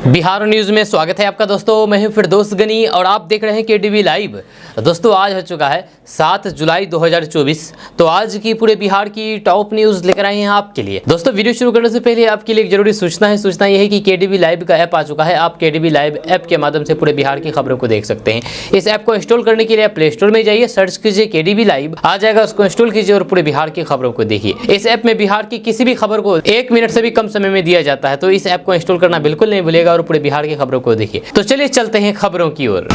Bihar news में स्वागत है आपका दोस्तों। मैं हूं फिरदौस गनी और आप देख रहे हैं केडीवी लाइव। दोस्तों आज हो चुका है 7 जुलाई 2024। तो आज की पूरे बिहार की टॉप न्यूज़ लेकर आए हैं आपके लिए। दोस्तों वीडियो शुरू करने से पहले आपके लिए एक जरूरी सूचना है। सूचना यह है कि केडीवी लाइव का ऐप आ चुका है। आप केडीवी लाइव ऐप के माध्यम से पूरे बिहार की खबरों को देख सकते हैं। इस ऐप को इंस्टॉल करने के लिए आप प्ले स्टोर में जाइए, सर्च कीजिए केडीवी लाइव, आ जाएगा, उसको इंस्टॉल कीजिए और पूरे बिहार की खबरों को देखिए। इस ऐप में बिहार की किसी भी खबर को 1 मिनट से भी कम समय में दिया जाता है, तो इस ऐप को इंस्टॉल करना बिल्कुल नहीं भूलिएगा और पूरे बिहार की खबरों को देखिए। तो चलिए चलते हैं खबरों की ओर।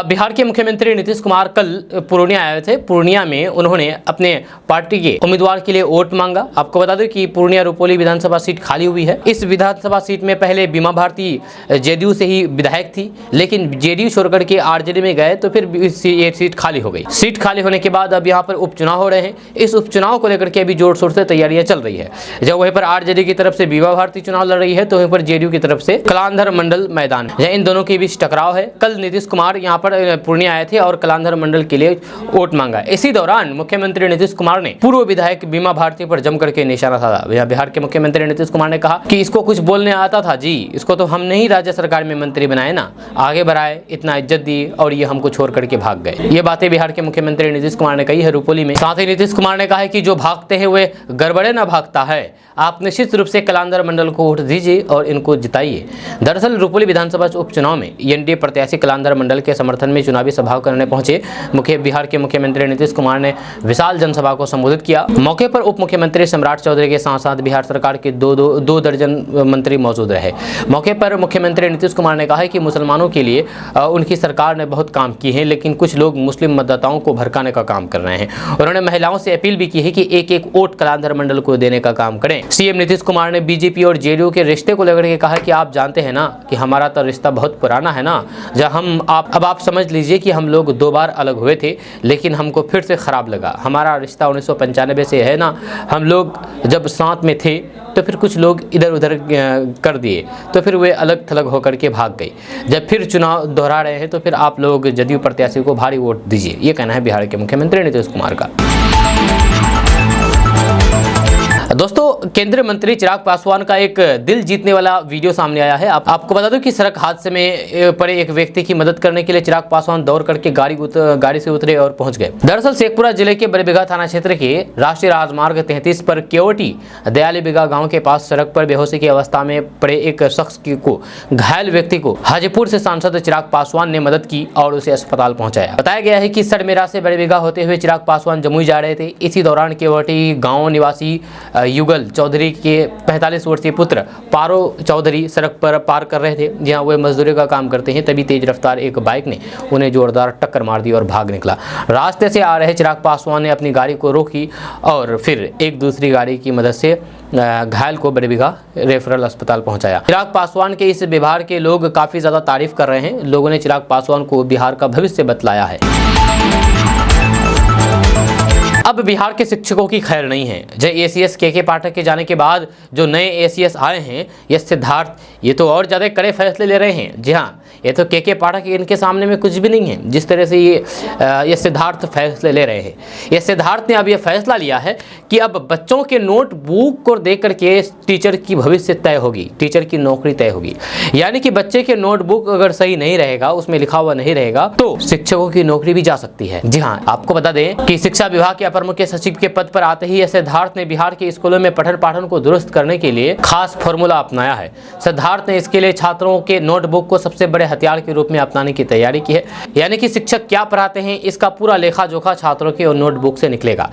बिहार के मुख्यमंत्री नीतीश कुमार कल पूर्णिया आए थे। पूर्णिया में उन्होंने अपने पार्टी के उम्मीदवार के लिए वोट मांगा। आपको बता दें कि पूर्णिया रुपौली विधानसभा सीट खाली हुई है। इस विधानसभा सीट में पहले बीमा भारती जेडीयू से ही विधायक थी, लेकिन जेडीयू छोड़कर के आरजेडी में गए तो फिर ये सीट खाली हो गई। सीट खाली होने के बाद अब यहाँ पर उपचुनाव हो रहे हैं। इस उपचुनाव को लेकर के अभी जोर शोर से तैयारियां चल रही है। जब वहीं पर आरजेडी की तरफ से बीमा भारती चुनाव लड़ रही है, तो वहीं पर जेडीयू की तरफ से कलांधर मंडल मैदान है। इन दोनों के बीच टकराव है। कल नीतीश कुमार यहाँ पर पूर्णिया आए थे और कलांधर मंडल के लिए वोट मांगा। इसी दौरान मुख्यमंत्री नीतीश कुमार ने पूर्व विधायक बीमा भारती पर जमकर के निशाना साधा। बिहार के मुख्यमंत्री नीतीश कुमार ने कहा कि इसको कुछ बोलने आता था जी, इसको तो हमने ही राज्य सरकार में मंत्री बनाए ना, आगे बढ़ाए, इतना इज्जत दी और ये हमको छोड़ करके भाग गए। ये बातें बिहार के मुख्यमंत्री नीतीश कुमार ने कही है रुपौली में। साथ ही नीतीश कुमार ने कहा है कि जो भागते हैं वे गड़बड़े ना भागता है। आप निश्चित रूप से कलांधर मंडल को वोट दीजिए और इनको जिताइए। दरअसल रुपौली विधानसभा उपचुनाव में एनडीए प्रत्याशी कलांधर मंडल के समर्थन में चुनावी सभा करने पहुंचे बिहार के मुख्यमंत्री नीतीश कुमार ने विशाल जनसभा को संबोधित किया। मौके पर उप मुख्यमंत्री सम्राट चौधरी के साथ साथ बिहार सरकार के दो दर्जन मंत्री मौजूद रहे। मौके पर मुख्यमंत्री नीतीश कुमार ने कहा है कि मुसलमानों के लिए उनकी सरकार ने बहुत काम किए हैं, लेकिन कुछ लोग मुस्लिम मतदाताओं को भड़काने का काम कर रहे हैं। उन्होंने महिलाओं से अपील भी की है कि एक एक वोट कलांधर मंडल को देने का काम करें। सीएम नीतीश कुमार ने बीजेपी और जेडीयू के रिश्ते को लेकर के कहा कि आप जानते हैं ना कि हमारा तो रिश्ता बहुत पुराना है ना। जब आप समझ लीजिए कि हम लोग 2 बार अलग हुए थे, लेकिन हमको फिर से खराब लगा। हमारा रिश्ता 1995 से है ना। हम लोग जब साथ में थे तो फिर कुछ लोग इधर उधर कर दिए, तो फिर वे अलग थलग होकर के भाग गए। जब फिर चुनाव दोहरा रहे हैं तो फिर आप लोग जदयू प्रत्याशी को भारी वोट दीजिए। ये कहना है बिहार के मुख्यमंत्री नीतीश कुमार का। दोस्तों केंद्रीय मंत्री चिराग पासवान का एक दिल जीतने वाला वीडियो सामने आया है। आपको बता दूं कि सड़क हादसे में पड़े एक व्यक्ति की मदद करने के लिए चिराग पासवान दौड़ करके गाड़ी से उतरे और पहुंच गए। दरअसल शेखपुरा जिले के बड़ेबिघा थाना क्षेत्र के राष्ट्रीय राजमार्ग 33 पर केवटी दयाली बिघा गांव के पास सड़क पर बेहोशी की अवस्था में पड़े एक शख्स को घायल व्यक्ति को हाजीपुर से सांसद चिराग पासवान ने मदद की और उसे अस्पताल पहुंचाया। बताया गया है कि सड़मेरा से बड़ेबिघा होते हुए चिराग पासवान जमुई जा रहे थे। इसी दौरान केवटी गाँव निवासी युगल चौधरी के 45 वर्षीय पुत्र पारो चौधरी सड़क पर पार कर रहे थे, जहां वे मजदूरी का काम करते हैं। तभी तेज रफ्तार एक बाइक ने उन्हें जोरदार टक्कर मार दी और भाग निकला। रास्ते से आ रहे चिराग पासवान ने अपनी गाड़ी को रोकी और फिर एक दूसरी गाड़ी की मदद से घायल को बड़ेबिघा रेफरल अस्पताल पहुंचाया। चिराग पासवान के इस व्यवहार के लोग काफी ज्यादा तारीफ कर रहे हैं। लोगों ने चिराग पासवान को बिहार का भविष्य बतलाया है। अब बिहार के शिक्षकों की खैर नहीं है। जय एसीएस के पाठक के जाने के बाद जो नए एसीएस आए हैं, ये सिद्धार्थ, ये तो और ज़्यादा कड़े फैसले ले रहे हैं। जी हाँ, ये तो के पाठक इनके सामने में कुछ भी नहीं है। जिस तरह से ये सिद्धार्थ फैसले ले रहे हैं, ये सिद्धार्थ ने अब ये फैसला लिया है कि अब बच्चों के नोटबुक को देख करके टीचर की भविष्य तय होगी, टीचर की नौकरी तय होगी। यानी कि बच्चे के नोटबुक अगर सही नहीं रहेगा, उसमें लिखा हुआ नहीं रहेगा, तो शिक्षकों की नौकरी भी जा सकती है। जी हाँ, आपको बता दें कि शिक्षा विभाग के अपर मुख्य सचिव के पद पर आते ही सिद्धार्थ ने बिहार के स्कूलों में पठन पाठन को दुरुस्त करने के लिए खास फॉर्मूला अपनाया है। सिद्धार्थ ने इसके लिए छात्रों के नोटबुक को सबसे बड़े हथियार के रूप में अपनाने की तैयारी की है। यानी कि शिक्षक क्या पढ़ाते हैं, इसका पूरा लेखा जोखा छात्रों के नोटबुक से निकलेगा।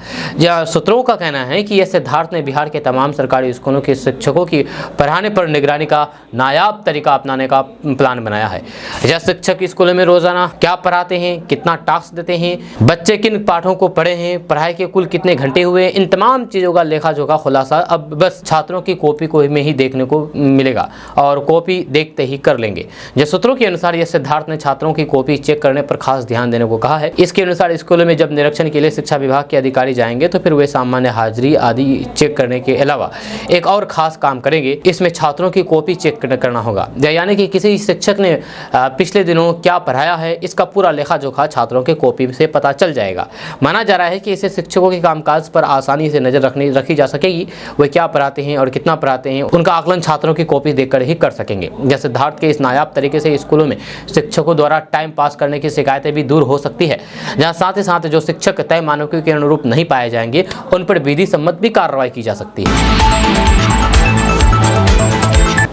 सूत्रों का कहना है कि यह सिद्धार्थ ने बिहार के तमाम सरकारी स्कूलों के शिक्षकों की पढ़ाने पर निगरानी का नायाब तरीका अपनाने का प्लान बनाया है। यह शिक्षक स्कूलों में रोजाना क्या पढ़ाते हैं, कितना टास्क देते हैं, बच्चे किन पाठों को पढ़े हैं, पढ़ाई के कुल कितने घंटे हुए, इन तमाम चीज़ों का लेखा जोखा खुलासा अब बस छात्रों की कॉपी को में ही देखने को मिलेगा और कॉपी देखते ही कर लेंगे। जब सूत्रों के अनुसार यह सिद्धार्थ ने छात्रों की कॉपी चेक करने पर खास ध्यान देने को कहा है। इसके अनुसार स्कूलों में जब निरीक्षण के लिए शिक्षा विभाग के अधिकारी जाएंगे तो फिर वे सामान्य हाजिरी आदि चेक करने के अलावा एक और खास काम करेंगे। इसमें छात्रों की कॉपी चेक करना होगा। यानी कि किसी शिक्षक ने पिछले दिनों क्या पढ़ाया है, इसका पूरा लेखा जोखा छात्रों के कॉपी से पता चल जाएगा। माना जा रहा है कि इसे शिक्षकों के कामकाज पर आसानी से नजर रखी जा सकेगी। वे क्या पढ़ाते हैं और कितना पढ़ाते हैं उनका आकलन छात्रों की कॉपी देखकर ही कर सकेंगे। जैसे सिद्धार्थ के इस नायाब तरीके से स्कूलों में शिक्षकों द्वारा टाइम पास करने की शिकायतें भी दूर हो सकती है, जहां साथ ही साथ जो शिक्षक तय मानकों के अनुरूप नहीं पाए जाएंगे उन पर विधि सम्मत भी कार्रवाई की जा सकती है।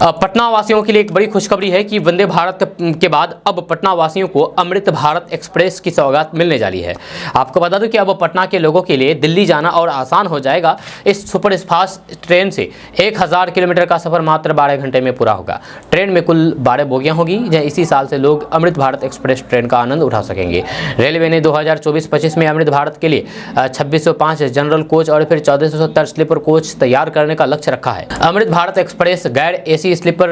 पटना वासियों के लिए एक बड़ी खुशखबरी है कि वंदे भारत के बाद अब पटना वासियों को अमृत भारत एक्सप्रेस की सौगात मिलने जा रही है। आपको बता दूं कि अब पटना के लोगों के लिए दिल्ली जाना और आसान हो जाएगा। इस सुपर फास्ट ट्रेन से 1000 किलोमीटर का सफर मात्र 12 घंटे में पूरा होगा। ट्रेन में कुल 12 बोगियां होगी, जहां इसी साल से लोग अमृत भारत एक्सप्रेस ट्रेन का आनंद उठा सकेंगे। रेलवे ने 2024-25 में अमृत भारत के लिए 2605 जनरल कोच और फिर 1470 स्लीपर कोच तैयार करने का लक्ष्य रखा है। अमृत भारत एक्सप्रेस गैर एसी स्लीपर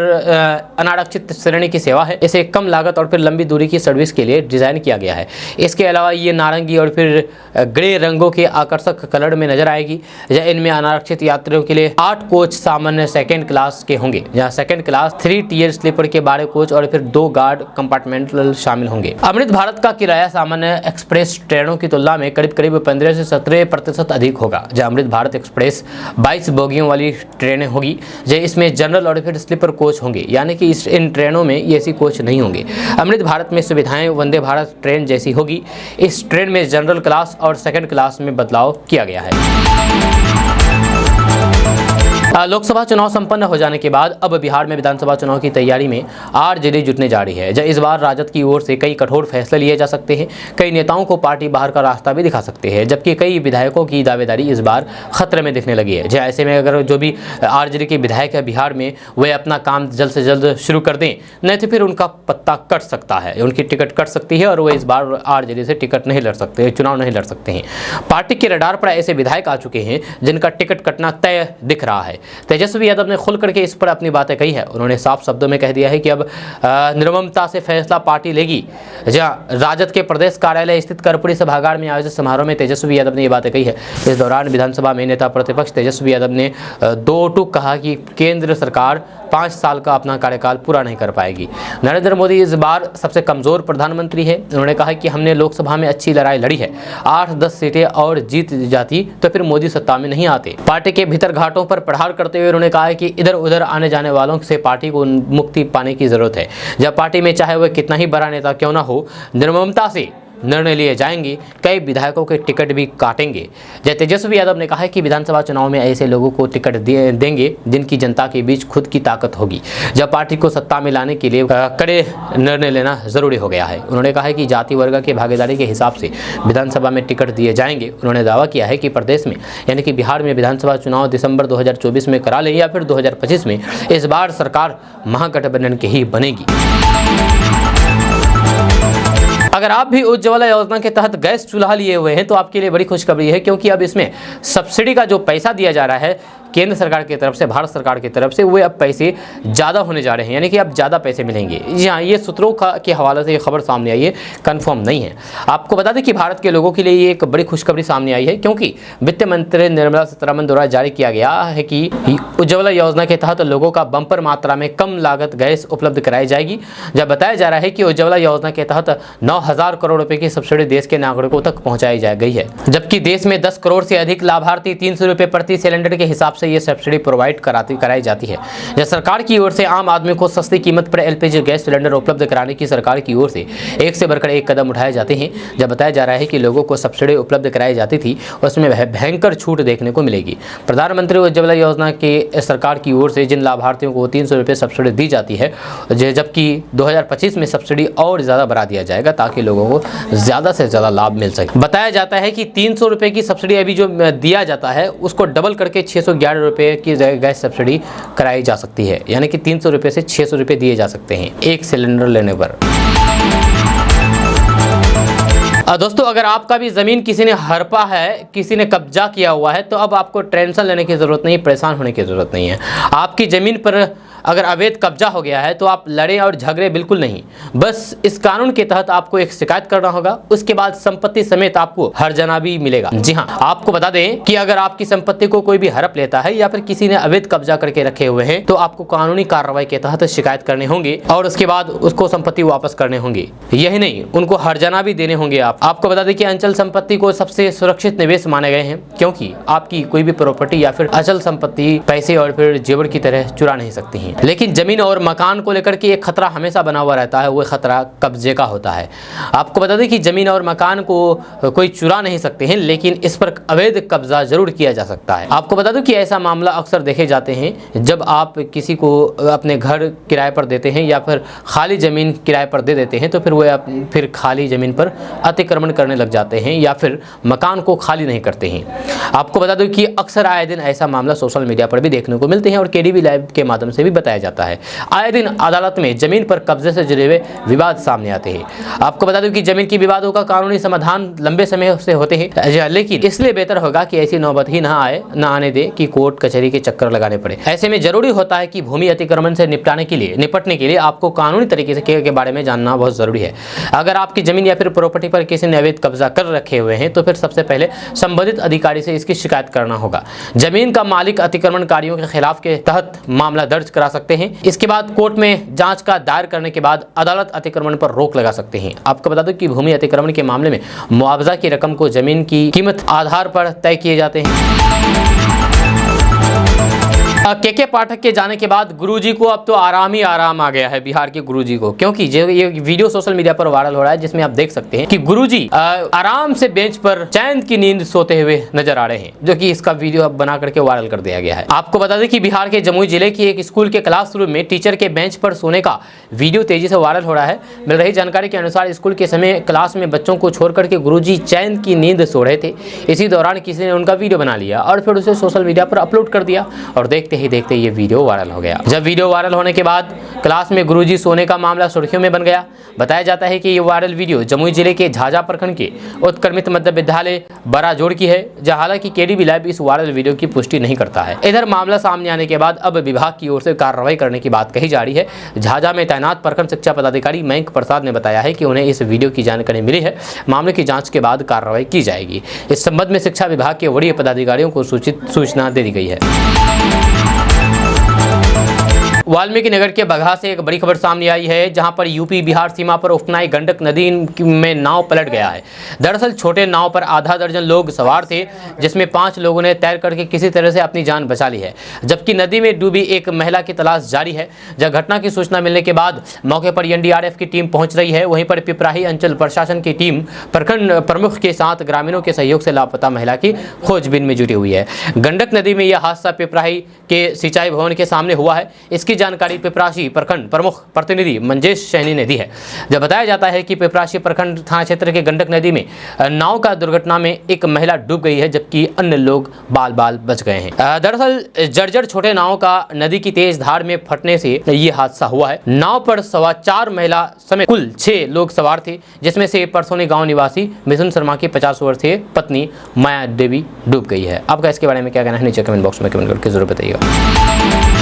अनारक्षित श्रेणी की सेवा है। इसे कम लागत और फिर लंबी दूरी की सर्विस के लिए डिजाइन किया गया है। इसके अलावा ये नारंगी और फिर ग्रे रंगों के आकर्षक कलर में नजर आएगी। इनमें अनारक्षित यात्रियों के लिए 8 कोच सामान्य सेकंड क्लास के होंगे, जहां सेकंड क्लास 3 टियर स्लीपर के 12 कोच और फिर 2 गार्ड कंपार्टमेंटल शामिल होंगे। अमृत भारत का किराया सामान्य एक्सप्रेस ट्रेनों की तुलना में करीब 15 से 17% अधिक होगा। जहां अमृत भारत एक्सप्रेस 22 बोगियों वाली ट्रेनें होगी, इसमें जनरल और फिर स्लीपर कोच होंगे, यानी कि इन ट्रेनों में एसी कोच नहीं होंगे। अमृत भारत में सुविधाएं वंदे भारत ट्रेन जैसी होगी। इस ट्रेन में जनरल क्लास और सेकंड क्लास में बदलाव किया गया है। लोकसभा चुनाव संपन्न हो जाने के बाद अब बिहार में विधानसभा चुनाव की तैयारी में आरजेडी जुटने जा रही है। जब इस बार राजद की ओर से कई कठोर फैसले लिए जा सकते हैं। कई नेताओं को पार्टी बाहर का रास्ता भी दिखा सकते हैं, जबकि कई विधायकों की दावेदारी इस बार खतरे में दिखने लगी है। ऐसे में अगर जो भी आरजेडी के विधायक है बिहार में, वे अपना काम जल्द से जल्द शुरू कर दें, नहीं तो फिर उनका पत्ता कट सकता है, उनकी टिकट कट सकती है और वो इस बार आरजेडी से टिकट नहीं लड़ सकते, चुनाव नहीं लड़ सकते हैं। पार्टी के रडार पर ऐसे विधायक आ चुके हैं जिनका टिकट कटना तय दिख रहा है। तेजस्वी यादव ने खुल करके इस पर अपनी बातें कही है। उन्होंने साफ शब्दों में कह दिया है कि अब निर्ममता से फैसला पार्टी लेगी। जहां राजद के प्रदेश कार्यालय स्थित कर्पूरी सभागार में आयोजित समारोह में तेजस्वी यादव ने ये बातें कही है। इस दौरान विधानसभा में नेता प्रतिपक्ष तेजस्वी यादव ने 2 टूक कहा कि केंद्र सरकार 5 साल का अपना कार्यकाल पूरा नहीं कर पाएगी। नरेंद्र मोदी इस बार सबसे कमजोर प्रधानमंत्री है। उन्होंने कहा कि हमने लोकसभा में अच्छी लड़ाई लड़ी है, 8-10 सीटें और जीत जाती तो फिर मोदी सत्ता में नहीं आते। पार्टी के भीतर घाटों पर प्रहार करते हुए उन्होंने कहा कि इधर उधर आने जाने वालों से पार्टी को मुक्ति पाने की जरूरत है। जब पार्टी में चाहे वह कितना ही बड़ा नेता क्यों ना हो, निर्ममता से निर्णय लिए जाएंगे। कई विधायकों के टिकट भी काटेंगे। तेजस्वी यादव ने कहा कि विधानसभा चुनाव में ऐसे लोगों को टिकट देंगे जिनकी जनता के बीच खुद की ताकत होगी। जब पार्टी को सत्ता में लाने के लिए कड़े निर्णय लेना जरूरी हो गया है। उन्होंने कहा कि जाति वर्ग के भागीदारी के हिसाब से विधानसभा में टिकट दिए जाएंगे। उन्होंने दावा किया है कि प्रदेश में यानी कि बिहार में विधानसभा चुनाव दिसंबर 2024 में करा ले या फिर 2025 में, इस बार सरकार महागठबंधन की ही बनेगी। अगर आप भी उज्ज्वला योजना के तहत गैस चूल्हा लिए हुए हैं तो आपके लिए बड़ी खुशखबरी है, क्योंकि अब इसमें सब्सिडी का जो पैसा दिया जा रहा है केंद्र सरकार की तरफ से, भारत सरकार की तरफ से, वे अब पैसे ज़्यादा होने जा रहे हैं, यानी कि अब ज़्यादा पैसे मिलेंगे। जी हाँ, ये सूत्रों के हवाले से ये खबर सामने आई है, कंफर्म नहीं है। आपको बता दें कि भारत के लोगों के लिए ये एक बड़ी खुशखबरी सामने आई है, क्योंकि वित्त मंत्री निर्मला सीतारमण द्वारा जारी किया गया है कि उज्ज्वला योजना के तहत लोगों का बम्पर मात्रा में कम लागत गैस उपलब्ध कराई जाएगी। जब बताया जा रहा है कि उज्ज्वला योजना के तहत 9000 करोड़ रुपए की सब्सिडी देश के नागरिकों तक पहुँचाई गई है, जबकि देश में 10 करोड़ से अधिक लाभार्थी 300 रुपये प्रति सिलेंडर के हिसाब से ये सब्सिडी प्रोवाइड कराई जाती है। यह सरकार की ओर से आम आदमी को सस्ती कीमत पर एलपीजी गैस सिलेंडर उपलब्ध कराने की सरकार की ओर से एक से बढ़कर एक कदम उठाए जाते हैं। जब बताया जा रहा है कि लोगों को सब्सिडी उपलब्ध कराई जाती थी, उसमें भयंकर छूट देखने को मिलेगी। प्रधानमंत्री उज्ज्वला योजना के सरकार की ओर से जिन लाभार्थियों को 300 रुपये सब्सिडी दी जाती है, जबकि 2025 में सब्सिडी और ज़्यादा बढ़ा दिया जाएगा ताकि लोगों को ज़्यादा से ज़्यादा लाभ मिल सके। बताया जाता है कि 300 रुपये की सब्सिडी अभी जो दिया जाता है उसको डबल करके 611 रुपये की गैस सब्सिडी कराई जा सकती है, यानी कि 300 रुपये से 600 रुपये दिए जा सकते हैं एक सिलेंडर लेने पर। दोस्तों, अगर आपका भी ज़मीन किसी ने हड़पा है, किसी ने कब्जा किया हुआ है, तो अब आपको टेंशन लेने की ज़रूरत नहीं, परेशान होने की ज़रूरत नहीं है। आपकी ज़मीन पर अगर अवैध कब्जा हो गया है तो आप लड़ें और झगड़े बिल्कुल नहीं, बस इस कानून के तहत आपको एक शिकायत करना होगा, उसके बाद संपत्ति समेत आपको हर्जाना भी मिलेगा। जी हाँ, आपको बता दें कि अगर आपकी संपत्ति को कोई भी हड़प लेता है या फिर किसी ने अवैध कब्जा करके रखे हुए हैं तो आपको कानूनी कार्रवाई के तहत शिकायत करने होंगे और उसके बाद उसको संपत्ति वापस करने होंगे। यही नहीं, उनको हर्जाना भी देने होंगे। आपको बता दें कि अचल संपत्ति को सबसे सुरक्षित निवेश माने गए हैं, क्योंकि आपकी कोई भी प्रॉपर्टी या फिर अचल संपत्ति पैसे और फिर जेवर की तरह चुरा नहीं सकती हैं। लेकिन जमीन और मकान को लेकर के एक खतरा हमेशा बना हुआ रहता है, वो खतरा कब्जे का होता है। आपको बता दें कि जमीन और मकान को कोई चुरा नहीं सकते हैं, लेकिन इस पर अवैध कब्जा जरूर किया जा सकता है। आपको बता दूं कि ऐसा मामला अक्सर देखे जाते हैं जब आप किसी को अपने घर किराए पर देते हैं या फिर खाली जमीन किराए पर दे देते हैं तो फिर वो फिर खाली जमीन पर अतिक्रमण करने लग जाते हैं या फिर मकान को खाली नहीं करते हैं। आपको बता दूं कि अक्सर आए दिन ऐसा मामला सोशल मीडिया पर भी देखने को मिलते हैं और केडीवी लाइव के माध्यम से भी बताया जाता है। आए दिन अदालत में जमीन पर कब्जे से जुड़े हुए विवाद सामने आते हैं। आपको बता दूं कि जमीन की विवादों का कानूनी समाधान लंबे समय से होते हैं, लेकिन इसलिए बेहतर होगा कि ऐसी नौबत ही न आने दे कि कोर्ट कचहरी के चक्कर लगाने पड़े। ऐसे में जरूरी होता है कि भूमि अतिक्रमण से निपटने के लिए आपको कानूनी तरीके से के बारे में जानना बहुत जरूरी है। अगर आपकी जमीन या फिर प्रॉपर्टी पर किसी ने अवैध कब्जा कर रखे हुए हैं तो फिर सबसे पहले संबंधित अधिकारी से इसकी शिकायत करना होगा। जमीन का मालिक अतिक्रमणकारियों के खिलाफ के तहत मामला दर्ज करा सकते हैं। इसके बाद कोर्ट में जांच का दायर करने के बाद अदालत अतिक्रमण पर रोक लगा सकते हैं। आपको बता दूं कि भूमि अतिक्रमण के मामले में मुआवजा की रकम को जमीन की कीमत आधार पर तय किए जाते हैं। के पाठक के जाने के बाद गुरुजी को अब तो आराम ही आराम आ गया है बिहार के गुरुजी को, क्योंकि ये वीडियो सोशल मीडिया पर वायरल हो रहा है जिसमें आप देख सकते हैं कि गुरुजी आराम से बेंच पर चैन की नींद सोते हुए नजर आ रहे हैं, जो कि इसका वीडियो अब बना करके वायरल कर दिया गया है। आपको बता दें कि बिहार के जमुई जिले की एक स्कूल के क्लासरूम में टीचर के बेंच पर सोने का वीडियो तेजी से वायरल हो रहा है। मिल रही जानकारी के अनुसार स्कूल के समय क्लास में बच्चों को छोड़ करके गुरुजी चैन की नींद सो रहे थे। इसी दौरान किसी ने उनका वीडियो बना लिया और फिर उसे सोशल मीडिया पर अपलोड कर दिया और देखते ही देखते ये वीडियो वायरल हो गया। जब वीडियो वायरल होने के बाद क्लास में गुरुजी सोने का मामला सुर्खियों में बन गया। बताया जाता है कि ये वायरल वीडियो जमुई जिले के झाझा प्रखंड के उत्क्रमित मध्य विद्यालय बराजोड़ की है, जहां हालांकि केडीवी लाइव इस वायरल वीडियो की पुष्टि नहीं करता है। इधर मामला सामने आने के बाद अब विभाग की ओर से कार्रवाई करने की बात कही जा रही है। झाझा में तैनात प्रखंड शिक्षा पदाधिकारी मयंक प्रसाद ने बताया है कि उन्हें इस वीडियो की जानकारी मिली है। मामले की जाँच के बाद कार्रवाई की जाएगी। इस संबंध में शिक्षा विभाग के वरीय पदाधिकारियों को सूचना दे दी गई है। वाल्मीकि नगर के बगहा से एक बड़ी खबर सामने आई है, जहां पर यूपी बिहार सीमा पर उफनाई गंडक नदी में नाव पलट गया है। दरअसल छोटे नाव पर आधा दर्जन लोग सवार थे, जिसमें 5 लोगों ने तैर करके किसी तरह से अपनी जान बचा ली है, जबकि नदी में डूबी एक महिला की तलाश जारी है। जब घटना की सूचना मिलने के बाद मौके पर एनडीआरएफ की टीम पहुंच रही है। वहीं पर पिपराही अंचल प्रशासन की टीम प्रखंड प्रमुख के साथ ग्रामीणों के सहयोग से लापता महिला की खोजबीन में जुटी हुई है। गंडक नदी में यह हादसा पिपराही के सिंचाई भवन के सामने हुआ है। इसकी जानकारी पिपरासी प्रखंड प्रमुख प्रतिनिधि मंजेश सैनी ने दी है। जब बताया जाता है कि पिपरासी प्रखंड थाना क्षेत्र के गंडक नदी में नाव का दुर्घटना में एक महिला डूब गई है, जबकि अन्य लोग बाल बाल बच गए हैं। दरअसल जर्जर छोटे नाव का नदी की तेज धार में फटने से ये हादसा हुआ है। नाव पर सवार 4 महिला समेत कुल 6 लोग सवार थे, जिसमें से परसोनी गाँव निवासी मिथुन शर्मा की 50 वर्षीय पत्नी माया देवी डूब गई है। आपका इसके बारे में क्या कहना है, नीचे कमेंट बॉक्स में कमेंट करके जरूर बताइएगा।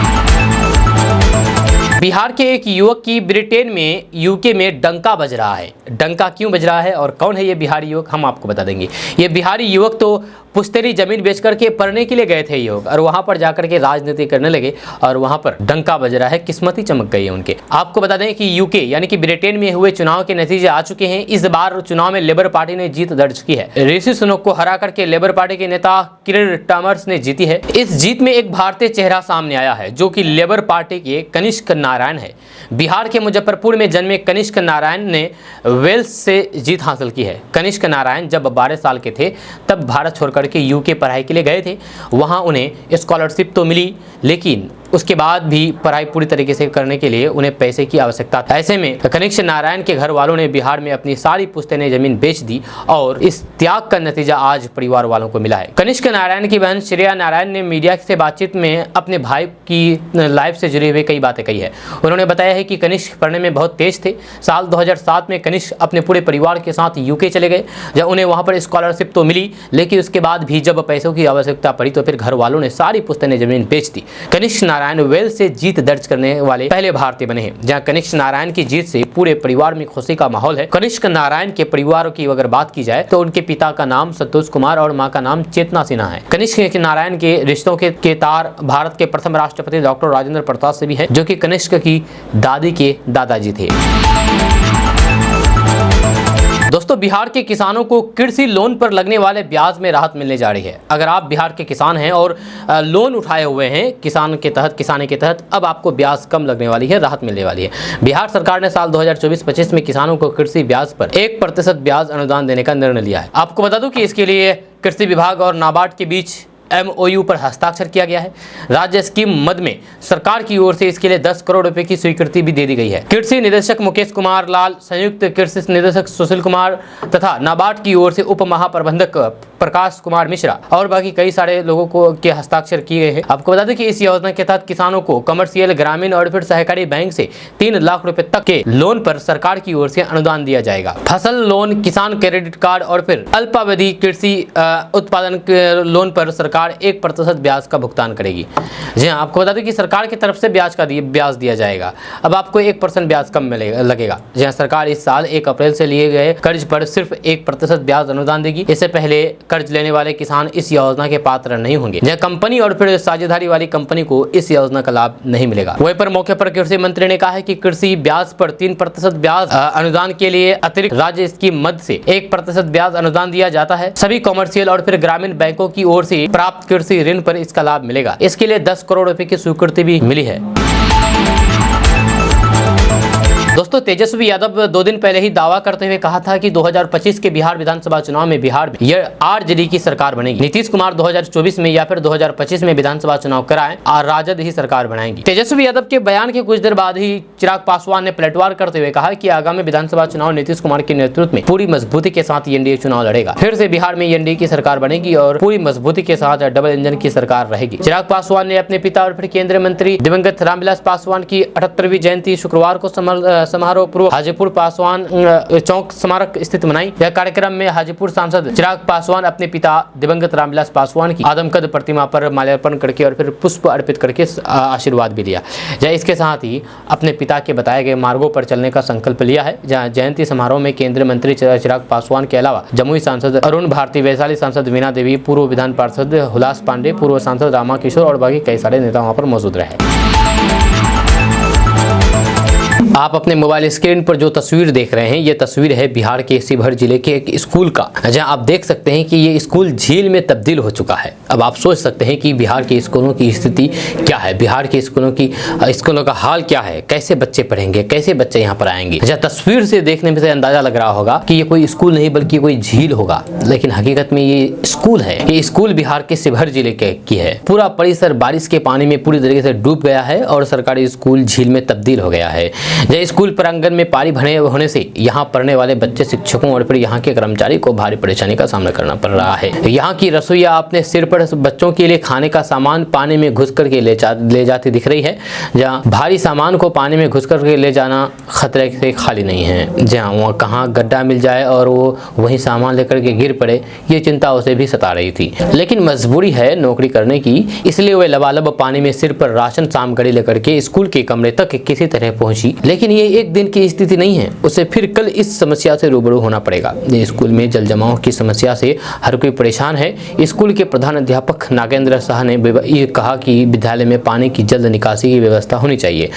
बिहार के एक युवक की ब्रिटेन में यूके में डंका बज रहा है। डंका क्यों बज रहा है और कौन है ये बिहारी युवक, हम आपको बता देंगे। ये बिहारी युवक तो पुश्तैनी जमीन बेच करके पढ़ने के लिए गए थे युवक, और वहां पर जाकर के राजनीति करने लगे और वहां पर डंका बज रहा है, किस्मत ही चमक गई है उनके। आपको बता दें कि यूके यानी कि ब्रिटेन में हुए चुनाव के नतीजे आ चुके हैं। इस बार चुनाव में लेबर पार्टी ने जीत दर्ज की है। ऋषि सुनक को हरा करके लेबर पार्टी के नेता किरण टामर्स ने जीती है। इस जीत में एक भारतीय चेहरा सामने आया है, जो कि लेबर पार्टी के कनिष्क नारायण है। बिहार के मुजफ्फरपुर में जन्मे कनिष्क नारायण ने वेल्स से जीत हासिल की है। कनिष्क नारायण जब 12 साल के थे तब भारत छोड़कर के यूके पढ़ाई के लिए गए थे। वहां उन्हें स्कॉलरशिप तो मिली, लेकिन उसके बाद भी पढ़ाई पूरी तरीके से करने के लिए उन्हें पैसे की आवश्यकता था। ऐसे में कनिष्क नारायण के घर वालों ने बिहार में अपनी सारी पुश्तैनी जमीन बेच दी और इस त्याग का नतीजा आज परिवार वालों को मिला है। कनिष्क नारायण की बहन श्रेया नारायण ने मीडिया से बातचीत में अपने भाई की लाइफ से जुड़े हुए कई बातें कही है। उन्होंने बताया है कि कनिष्क पढ़ने में बहुत तेज थे। साल 2007 में कनिष्क अपने पूरे परिवार के साथ यूके चले गए, जब उन्हें वहां पर स्कॉलरशिप तो मिली, लेकिन उसके बाद भी जब पैसों की आवश्यकता पड़ी तो फिर घर वालों ने सारी पुश्तैनी जमीन बेच दी। कनिष्क नारायण वेल्स से जीत दर्ज करने वाले पहले भारतीय बने हैं। जहां कनिष्क नारायण की जीत से पूरे परिवार में खुशी का माहौल है। कनिष्क नारायण के परिवार की अगर बात की जाए तो उनके पिता का नाम संतोष कुमार और मां का नाम चेतना सिन्हा है। कनिष्क नारायण के रिश्तों के तार भारत के प्रथम राष्ट्रपति डॉक्टर राजेंद्र प्रसाद से भी है, जो कि कनिष्क की दादी के दादाजी थे। दोस्तों, बिहार के किसानों को कृषि लोन पर लगने वाले ब्याज में राहत मिलने जा रही है। अगर आप बिहार के किसान हैं और लोन उठाए हुए हैं किसानी के तहत, अब आपको ब्याज कम लगने वाली है, राहत मिलने वाली है। बिहार सरकार ने साल 2024-25 में किसानों को कृषि ब्याज पर 1% ब्याज अनुदान देने का निर्णय लिया है। आपको बता दूं कि इसके लिए कृषि विभाग और नाबार्ड के बीच MOU पर हस्ताक्षर किया गया है। राज्य स्कीम मद में सरकार की ओर से इसके लिए 10 करोड़ रुपए की स्वीकृति भी दे दी गई है। कृषि निदेशक मुकेश कुमार लाल, संयुक्त कृषि निदेशक सुशील कुमार तथा नाबार्ड की ओर से उप महाप्रबंधक प्रकाश कुमार मिश्रा और बाकी कई सारे लोगों को के हस्ताक्षर किए गए हैं। आपको बता दें कि इस योजना के तहत किसानों को कमर्शियल, ग्रामीण और फिर सहकारी बैंक से 3 लाख रुपए तक के लोन पर सरकार की ओर से अनुदान दिया जाएगा। फसल लोन, किसान क्रेडिट कार्ड और फिर अल्पावधि कृषि उत्पादन लोन पर सरकार 1% ब्याज का भुगतान करेगी। जी हाँ, आपको बता दें कि सरकार की तरफ से ब्याज दिया जाएगा। अब आपको 1% ब्याज कम लगेगा। जी हाँ, सरकार इस साल 1 अप्रैल से लिए गए कर्ज पर सिर्फ 1% ब्याज अनुदान देगी। इससे पहले कर्ज लेने वाले किसान इस योजना के पात्र नहीं होंगे। जहाँ कंपनी और फिर साझेदारी वाली कंपनी को इस योजना का लाभ नहीं मिलेगा। वहीं पर मौके पर कृषि मंत्री ने कहा है कि कृषि ब्याज पर 3% ब्याज अनुदान के लिए अतिरिक्त राज्य स्कीम मद से 1% ब्याज अनुदान दिया जाता है। सभी कॉमर्शियल और फिर ग्रामीण बैंकों की ओर से प्राप्त कृषि ऋण पर इसका लाभ मिलेगा। इसके लिए 10 करोड़ रुपए की स्वीकृति भी मिली है। दोस्तों, तेजस्वी यादव 2 दिन पहले ही दावा करते हुए कहा था कि 2025 के बिहार विधानसभा चुनाव में बिहार में ये RJD की सरकार बनेगी। नीतीश कुमार 2024 में या फिर 2025 में विधानसभा चुनाव कराएं और राजद ही सरकार बनाएंगी। तेजस्वी यादव के बयान के कुछ देर बाद ही चिराग पासवान ने पलटवार करते हुए कहा कि आगामी विधानसभा चुनाव नीतीश कुमार के नेतृत्व में पूरी मजबूती के साथ NDA चुनाव लड़ेगा। फिर से बिहार में NDA की सरकार बनेगी और पूरी मजबूती के साथ डबल इंजन की सरकार रहेगी। चिराग पासवान ने अपने पिता और फिर केंद्रीय मंत्री दिवंगत रामविलास पासवान की 78वीं जयंती शुक्रवार को समारोह पूर्व हाजीपुर पासवान चौक स्मारक स्थित मनाई। यह कार्यक्रम में हाजीपुर सांसद चिराग पासवान अपने पिता दिवंगत रामविलास पासवान की आदमकद प्रतिमा पर माल्यार्पण करके और फिर पुष्प अर्पित करके आशीर्वाद भी लिया। इसके साथ ही अपने पिता के बताए गए मार्गों पर चलने का संकल्प लिया है। जहां जयंती समारोह में केंद्रीय मंत्री चिराग पासवान के अलावा जमुई सांसद अरुण भारती, वैशाली सांसद वीणा देवी, पूर्व विधान पार्षद हुलास पांडे, पूर्व सांसद रामा किशोर और बाकी कई सारे नेता वहां पर मौजूद रहे। आप अपने मोबाइल स्क्रीन पर जो तस्वीर देख रहे हैं, ये तस्वीर है बिहार के शिवहर जिले के एक स्कूल का, जहां आप देख सकते हैं कि ये स्कूल झील में तब्दील हो चुका है। अब आप सोच सकते हैं कि बिहार के स्कूलों की स्थिति क्या है, बिहार के स्कूलों का हाल क्या है, कैसे बच्चे पढ़ेंगे, कैसे बच्चे यहाँ पर आएंगे। जहाँ तस्वीर से देखने में से अंदाजा लग रहा होगा कि ये कोई स्कूल नहीं बल्कि कोई झील होगा, लेकिन हकीकत में ये स्कूल है। ये स्कूल बिहार के शिवहर जिले की है। पूरा परिसर बारिश के पानी में पूरी तरीके से डूब गया है और सरकारी स्कूल झील में तब्दील हो गया है। स्कूल प्रांगण में पानी भरे होने से यहाँ पढ़ने वाले बच्चे, शिक्षकों और फिर यहाँ के कर्मचारी को भारी परेशानी का सामना करना पड़ रहा है। यहाँ की रसोइया अपने सिर पर बच्चों के लिए खाने का सामान पानी में घुस करके ले जाती दिख रही है। जहाँ भारी सामान को पानी में घुस करके ले जाना खतरे से खाली नहीं है। जहाँ वहाँ कहाँ गड्ढा मिल जाए और वो वही सामान लेकर के गिर पड़े, ये चिंता उसे भी सता रही थी। लेकिन मजबूरी है नौकरी करने की, इसलिए वह लबालब पानी में सिर पर राशन सामग्री लेकर के स्कूल के कमरे तक किसी तरह पहुंची। लेकिन ये एक दिन की स्थिति नहीं है, उसे फिर कल इस समस्या से रूबरू होना पड़ेगा। स्कूल में जल जमाव की समस्या से हर कोई परेशान है। स्कूल के प्रधान अध्यापक नागेंद्र शाह ने ये कहा कि विद्यालय में पानी की जल्द निकासी की व्यवस्था होनी चाहिए।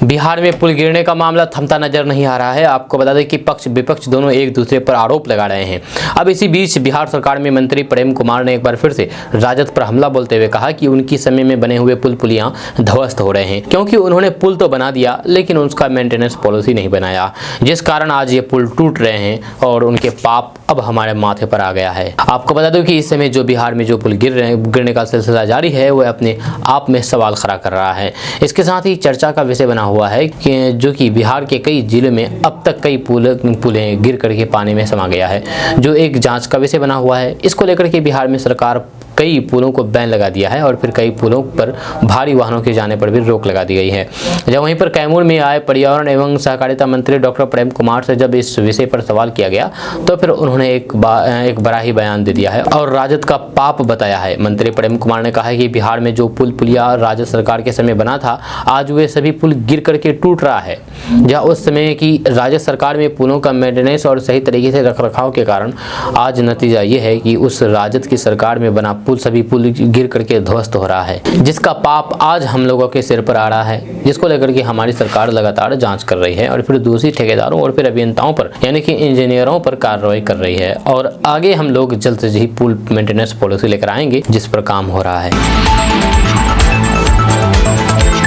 बिहार में पुल गिरने का मामला थमता नजर नहीं आ रहा है। आपको बता दें कि पक्ष विपक्ष दोनों एक दूसरे पर आरोप लगा रहे हैं। अब इसी बीच बिहार सरकार में मंत्री प्रेम कुमार ने एक बार फिर से राजद पर हमला बोलते हुए कहा कि उनकी समय में बने हुए पुलियां ध्वस्त हो रहे हैं, क्योंकि उन्होंने पुल तो बना दिया लेकिन उसका मेंटेनेंस पॉलिसी नहीं बनाया, जिस कारण आज ये पुल टूट रहे हैं और उनके पाप अब हमारे माथे पर आ गया है। आपको बता दूं कि इस समय जो बिहार में जो पुल गिरने का सिलसिला जारी है, वह अपने आप में सवाल खड़ा कर रहा है। इसके साथ ही चर्चा का विषय बना हुआ है कि जो कि बिहार के कई जिलों में अब तक कई पुलें गिर करके पानी में समा गया है, जो एक जांच का विषय बना हुआ है। इसको लेकर के बिहार में सरकार कई पुलों को बैन लगा दिया है और फिर कई पुलों पर भारी वाहनों के जाने पर भी रोक लगा दी गई है। जब वहीं पर कैमूर में आए पर्यावरण एवं सहकारिता मंत्री डॉक्टर प्रेम कुमार से जब इस विषय पर सवाल किया गया तो फिर उन्होंने एक बड़ा ही बयान दे दिया है और राजद का पाप बताया है। मंत्री प्रेम कुमार ने कहा है कि बिहार में जो पुल पुलिया राजद सरकार के समय बना था, आज वे सभी पुल गिर करके टूट रहा है। जहाँ उस समय की राजद सरकार में पुलों का मेंटेनेंस और सही तरीके से रखरखाव के कारण आज नतीजा ये है कि उस राजद की सरकार में बना पुल सभी पुल गिर करके ध्वस्त हो रहा है, जिसका पाप आज हम लोगों के सिर पर आ रहा है, जिसको लेकर के हमारी सरकार लगातार जांच कर रही है और फिर दोषी ठेकेदारों और फिर अभियंताओं पर यानी कि इंजीनियरों पर कार्रवाई कर रही है। और आगे हम लोग जल्द से ही पुल मेंटेनेंस पॉलिसी लेकर आएंगे जिस पर काम हो रहा है।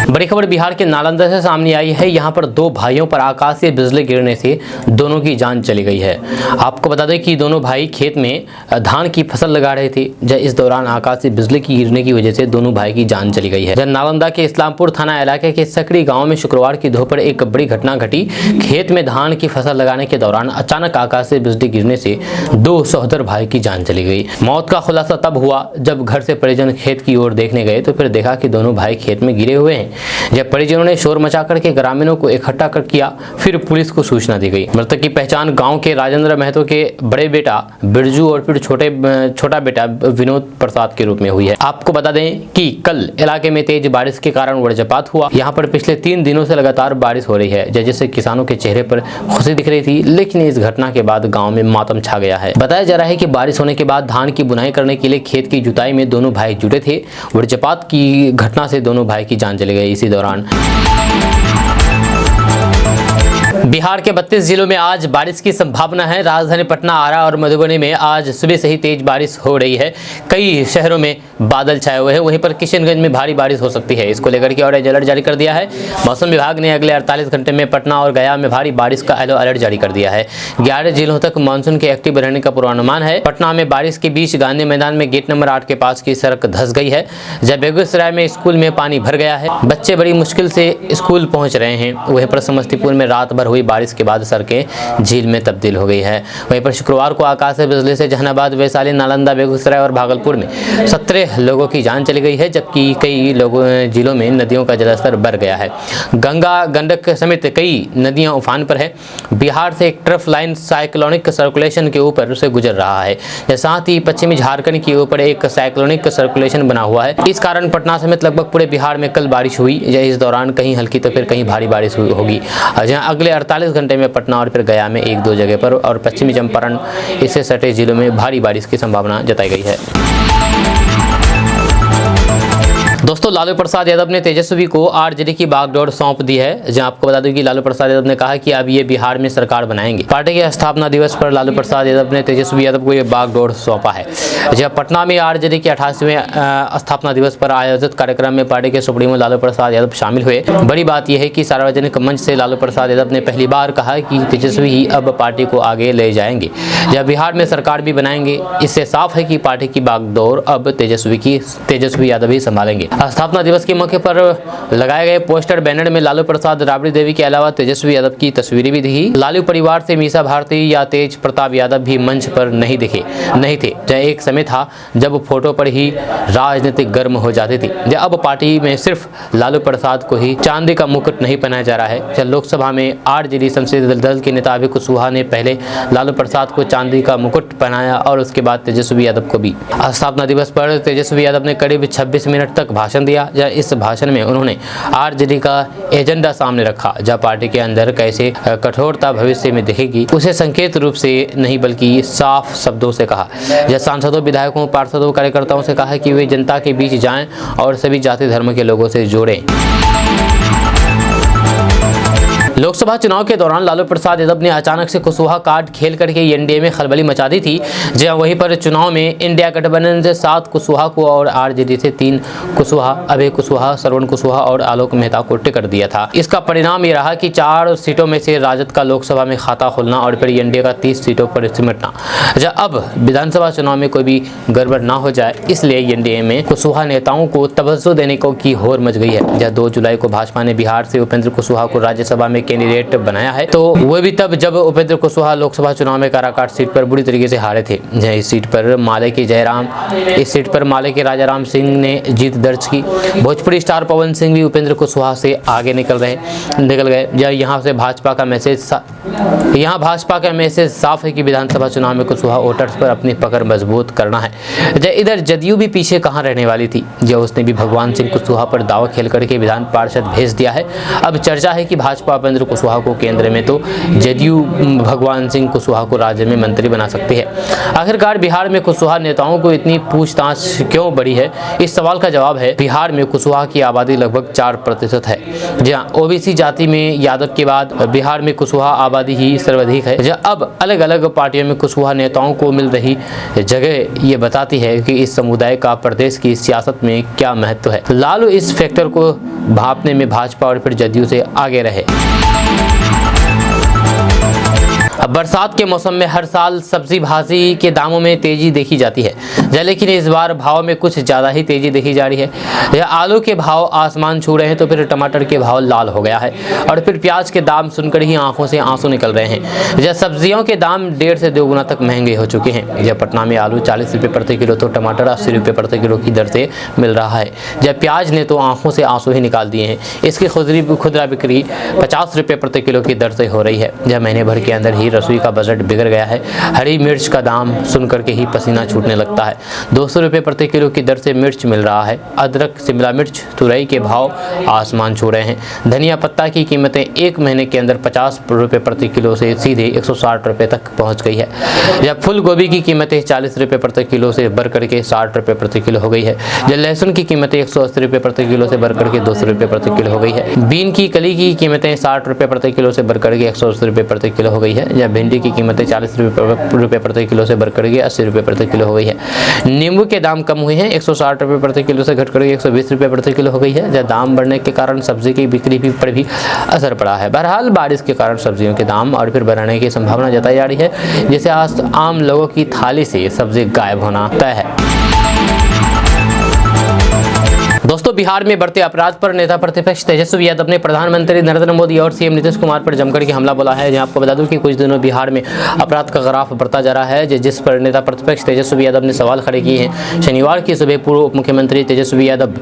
बड़ी खबर बिहार के नालंदा से सामने आई है। यहाँ पर दो भाइयों पर आकाशीय बिजली गिरने से दोनों की जान चली गई है। आपको बता दें कि दोनों भाई खेत में धान की फसल लगा रहे थे, जब इस दौरान आकाशीय बिजली की गिरने की वजह से दोनों भाई की जान चली गई है। जब नालंदा के इस्लामपुर थाना इलाके के सकड़ी गाँव में शुक्रवार की दोपहर एक बड़ी घटना घटी। खेत में धान की फसल लगाने के दौरान अचानक आकाशीय बिजली गिरने से दो सहोदर भाई की जान चली गई। मौत का खुलासा तब हुआ जब घर से परिजन खेत की ओर देखने गए तो फिर देखा कि दोनों भाई खेत में गिरे हुए हैं। जब परिजनों ने शोर मचा करके ग्रामीणों को इकट्ठा कर किया, फिर पुलिस को सूचना दी गई। मृतक की पहचान गांव के राजेंद्र महतो के बड़े बेटा बिरजू और फिर छोटा बेटा विनोद प्रसाद के रूप में हुई है। आपको बता दें कि कल इलाके में तेज बारिश के कारण वज्रपात हुआ। यहाँ पर पिछले 3 दिनों से लगातार बारिश हो रही है, जिससे किसानों के चेहरे पर खुशी दिख रही थी, लेकिन इस घटना के बाद गाँव में मातम छा गया है। बताया जा रहा है कि बारिश होने के बाद धान की बुनाई करने के लिए खेत की जुताई में दोनों भाई जुटे थे। वज्रपात की घटना से दोनों भाई की जान चली गई। इसी दौरान बिहार के 32 जिलों में आज बारिश की संभावना है। राजधानी पटना, आरा और मधुबनी में आज सुबह से ही तेज बारिश हो रही है। कई शहरों में बादल छाए हुए हैं। वहीं पर किशनगंज में भारी बारिश हो सकती है। इसको लेकर के ऑरेंज अलर्ट जारी कर दिया है। मौसम विभाग ने अगले 48 घंटे में पटना और गया में भारी बारिश का येलो अलर्ट जारी कर दिया है। 11 जिलों तक मानसून के एक्टिव रहने का पूर्वानुमान है। पटना में बारिश के बीच गांधी मैदान में गेट नंबर 8 के पास की सड़क धंस गई है। जब बेगूसराय में स्कूल में पानी भर गया है, बच्चे बड़ी मुश्किल से स्कूल पहुंच रहे हैं। वहीं पर समस्तीपुर में रात भर हुई बारिश के बाद सड़कें झील में तब्दील हो गई है। वहीं पर शुक्रवार को आकाशीय बिजली से जहानाबाद, वैशाली, नालंदा, बेगूसराय और भागलपुर में 17 लोगों की जान चली गई है, जबकि कई जिलों में नदियों का जलस्तर बढ़ गया है। गंगा, गंडक समेत कई नदियां उफान पर है। बिहार से एक ट्रफ लाइन साइक्लोनिक सर्कुलेशन के ऊपर से गुजर रहा है। साथ ही पश्चिमी झारखंड के ऊपर एक साइक्लोनिक सर्कुलेशन बना हुआ है। इस कारण पटना समेत लगभग पूरे बिहार में कल बारिश हुई। इस दौरान कहीं हल्की तो फिर कहीं भारी बारिश होगी। जहां अगले 48 घंटे में पटना और फिर गया में 1-2 जगह पर और पश्चिमी चंपारण इससे सटे जिलों में भारी बारिश की संभावना जताई गई है। दोस्तों, लालू प्रसाद यादव ने तेजस्वी को आरजेडी की बागडोर सौंप दी है। जहां आपको बता दूं कि लालू प्रसाद यादव ने कहा कि अब ये बिहार में सरकार बनाएंगे। पार्टी के स्थापना दिवस पर लालू प्रसाद यादव ने तेजस्वी यादव को ये बागडोर सौंपा है। जब पटना में आरजेडी के 88वें स्थापना दिवस पर आयोजित कार्यक्रम में पार्टी के सुप्रीमो लालू प्रसाद यादव शामिल हुए। बड़ी बात यह है कि सार्वजनिक मंच से लालू प्रसाद यादव ने पहली बार कहा कि तेजस्वी ही अब पार्टी को आगे ले जाएंगे, जब बिहार में सरकार भी बनाएंगे। इससे साफ है कि पार्टी की बागडोर अब तेजस्वी यादव ही संभालेंगे। स्थापना दिवस के मौके पर लगाए गए पोस्टर बैनर में लालू प्रसाद, राबड़ी देवी के अलावा तेजस्वी यादव की तस्वीरें भी दिखी। लालू परिवार से मीसा भारती या तेज प्रताप यादव भी मंच पर नहीं थे। जब एक समय था जब फोटो पर ही राजनीतिक गर्म हो जाती थी। जब अब पार्टी में सिर्फ लालू प्रसाद को ही चांदी का मुकुट नहीं पहनाया जा रहा है। जब लोकसभा में आरजेडी संसदीय दल के नेता अभी कुशवाहा ने पहले लालू प्रसाद को चांदी का मुकुट पहनाया और उसके बाद तेजस्वी यादव को भी। स्थापना दिवस पर तेजस्वी यादव ने करीब 26 मिनट तक भाषण दिया। इस भाषण में उन्होंने आरजेडी का एजेंडा सामने रखा। जब पार्टी के अंदर कैसे कठोरता भविष्य में दिखेगी, उसे संकेत रूप से नहीं बल्कि साफ शब्दों से कहा। जब सांसदों, विधायकों, पार्षदों, कार्यकर्ताओं से कहा कि वे जनता के बीच जाएं और सभी जाति धर्म के लोगों से जोड़ें। लोकसभा चुनाव के दौरान लालू प्रसाद यादव ने अचानक से कुशवाहा कार्ड खेल करके एनडीए में खलबली मचा दी थी। जहां वहीं पर चुनाव में इंडिया गठबंधन से 7 कुशवाहा को और आरजेडी से 3 कुशवाहा, अभय कुशवाहा, श्रवण कुशवाहा और आलोक मेहता को टिकट दिया था। इसका परिणाम ये रहा कि 4 सीटों में से राजद का लोकसभा में खाता खोलना और फिर एनडीए का 30 सीटों पर सिमटना। जब अब विधानसभा चुनाव में कोई भी गड़बड़ ना हो जाए, इसलिए एनडीए में कुशवाहा नेताओं को तवज्जो देने की होड़ मच गई है। जब 2 जुलाई को भाजपा ने बिहार से उपेंद्र कुशवाहा को राज्यसभा में कैंडिडेट बनाया है, तो वो भी तब जब उपेंद्र कुशवाहा लोकसभा चुनाव में काराकाट सीट पर बुरी तरीके से हारे थे। इस सीट पर माले के राजा राम सिंह ने जीत दर्ज की। भोजपुरी स्टार पवन सिंह भी उपेंद्र कुशवाहा से आगे निकल गए। यहाँ भाजपा का मैसेज साफ है कि विधानसभा चुनाव में कुशवाहा वोटर्स पर अपनी पकड़ मजबूत करना है। इधर जदयू भी पीछे कहां रहने वाली थी, जो उसने भी भगवान सिंह कुशवाहा पर दावा खेल करके विधान पार्षद भेज दिया है। अब चर्चा है कि भाजपा उपेंद्र कुशवाहा को केंद्र में तो जदयू भगवान सिंह कुशवाहा को राज्य में मंत्री बना सकती है। आखिरकार बिहार में कुशवाहा नेताओं को इतनी पूछताछ क्यों बढ़ी है? इस सवाल का जवाब है, बिहार में कुशवाहा की आबादी लगभग 4% है। जहां ओबीसी जाति में यादव के बाद बिहार में कुशवाहा आबादी ही सर्वाधिक है। अब अलग अलग पार्टियों में कुशवाहा नेताओं को मिल रही जगह ये बताती है कि इस समुदाय का प्रदेश की सियासत में क्या महत्व है। लालू इस फैक्टर को भांपने में भाजपा और फिर जदयू से आगे रहे। अब बरसात के मौसम में हर साल सब्जी भाजी के दामों में तेजी देखी जाती है, लेकिन इस बार भाव में कुछ ज़्यादा ही तेजी देखी जा रही है। आलू के भाव आसमान छू रहे हैं, तो फिर टमाटर के भाव लाल हो गया है, और फिर प्याज के दाम सुनकर ही आंखों से आंसू निकल रहे हैं। जब सब्जियों के दाम 1.5 से 2 गुना तक महंगे हो चुके हैं। जब पटना में आलू 40 रुपये प्रति किलो तो टमाटर 80 रुपये प्रति किलो की दर से मिल रहा है। जब प्याज ने तो आंखों से आंसू ही निकाल दिए हैं। इसकी खुदरा बिक्री 50 रुपये प्रति किलो की दर से हो रही है। जब महीने भर के अंदर ही रसोई का बजट बिगड़ गया है। हरी मिर्च का दाम सुनकर के ही पसीना छूटने लगता है। 200 रुपये प्रति किलो की दर से मिर्च मिल रहा है। अदरक, शिमला मिर्च, तुरई के भाव आसमान छू रहे हैं। धनिया पत्ता की कीमतें 1 महीने के अंदर 50 रुपये प्रति किलो से सीधे 160 रुपये तक पहुंच गई है। जब फूल गोभी की कीमतें 40 रुपये प्रति किलो से बढ़ करके 60 रुपये प्रति किलो हो गई है। जब लहसुन की कीमतें 180 रुपये प्रति किलो से बढ़ करके 200 रुपये प्रति किलो हो गई है। बीन की कली की कीमतें 60 रुपये प्रति किलो से बढ़ करके 180 रुपये प्रति किलो हो गई है। जब भिंडी की कीमतें 40 रुपये प्रति किलो से बढ़ करके 80 रुपये प्रति किलो हो गई है। नींबू के दाम कम हुए हैं, 160 रुपये प्रति किलो से घट करके 120 रुपये प्रति किलो हो गई है। जब दाम बढ़ने के कारण सब्जी की बिक्री पर भी असर पड़ा है। बहरहाल बारिश के कारण सब्जियों के दाम और फिर बढ़ने की संभावना जताई जा रही है, जिससे आज आम लोगों की थाली से सब्जी गायब होना तय है। दोस्तों, बिहार में बढ़ते अपराध पर नेता प्रतिपक्ष तेजस्वी यादव ने प्रधानमंत्री नरेंद्र मोदी और सीएम नीतीश कुमार पर जमकर के हमला बोला है। जहां आपको बता दूं कि कुछ दिनों बिहार में अपराध का ग्राफ बढ़ता जा रहा है, जिस पर नेता प्रतिपक्ष तेजस्वी यादव ने सवाल खड़े किए हैं। शनिवार की सुबह पूर्व उप मुख्यमंत्री तेजस्वी यादव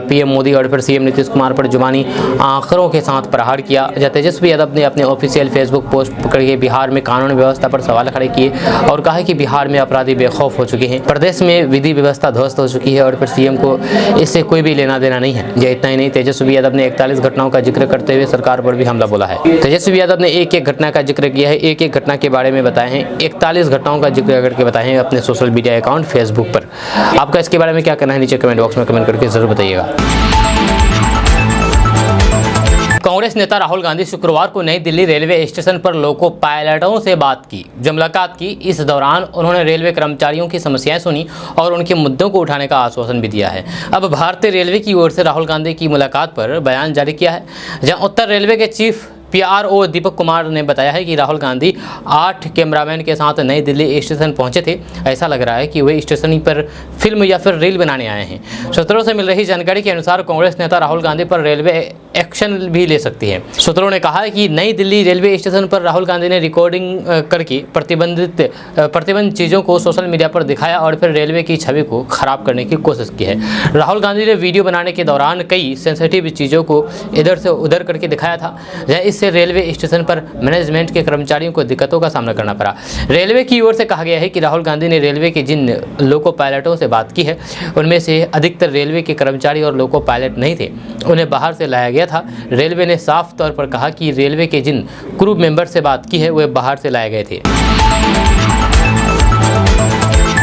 पीएम मोदी और फिर सीएम नीतीश कुमार पर जुबानी आंकड़ों के साथ प्रहार किया। जहाँ तेजस्वी यादव ने अपने ऑफिशियल फेसबुक पोस्ट करके बिहार में कानून व्यवस्था पर सवाल खड़े किए और कहा कि बिहार में अपराधी बेखौफ हो चुके हैं, प्रदेश में विधि व्यवस्था ध्वस्त हो चुकी है और फिर सीएम को इससे कोई भी लेना देना नहीं है। यह इतना ही नहीं, तेजस्वी यादव ने 41 घटनाओं का जिक्र करते हुए सरकार पर भी हमला बोला है। तेजस्वी यादव ने एक घटना का जिक्र किया है, एक घटना के बारे में बताए हैं, 41 घटनाओं का जिक्र करके बताए हैं अपने सोशल मीडिया अकाउंट फेसबुक पर। आपका इसके बारे में क्या कहना है, नीचे कमेंट बॉक्स में कमेंट करके जरूर बताइएगा। कांग्रेस नेता राहुल गांधी शुक्रवार को नई दिल्ली रेलवे स्टेशन पर लोको पायलटों से बात की। जब मुलाकात की, इस दौरान उन्होंने रेलवे कर्मचारियों की समस्याएं सुनी और उनके मुद्दों को उठाने का आश्वासन भी दिया है। अब भारतीय रेलवे की ओर से राहुल गांधी की मुलाकात पर बयान जारी किया है, जहां उत्तर रेलवे के चीफ PRO दीपक कुमार ने बताया है कि राहुल गांधी 8 कैमरामैन के साथ नई दिल्ली स्टेशन पहुंचे थे। ऐसा लग रहा है कि वे स्टेशन पर फिल्म या फिर रील बनाने आए हैं। सूत्रों से मिल रही जानकारी के अनुसार कांग्रेस नेता राहुल गांधी पर रेलवे एक्शन भी ले सकती है। सूत्रों ने कहा है कि नई दिल्ली रेलवे स्टेशन पर राहुल गांधी ने रिकॉर्डिंग करके प्रतिबंधित चीज़ों को सोशल मीडिया पर दिखाया और फिर रेलवे की छवि को खराब करने की कोशिश की है। राहुल गांधी ने वीडियो बनाने के दौरान कई सेंसिटिव चीज़ों को इधर से उधर करके दिखाया था, इससे रेलवे स्टेशन पर मैनेजमेंट के कर्मचारियों को दिक्कतों का सामना करना पड़ा। रेलवे की ओर से कहा गया है कि राहुल गांधी ने रेलवे के जिन लोको पायलटों से बात की है, उनमें से अधिकतर रेलवे के कर्मचारी और लोको पायलट नहीं थे, उन्हें बाहर से लाया गया था। रेलवे ने साफ तौर पर कहा कि रेलवे के जिन क्रू मेंबर से बात की है, वे बाहर से लाए गए थे।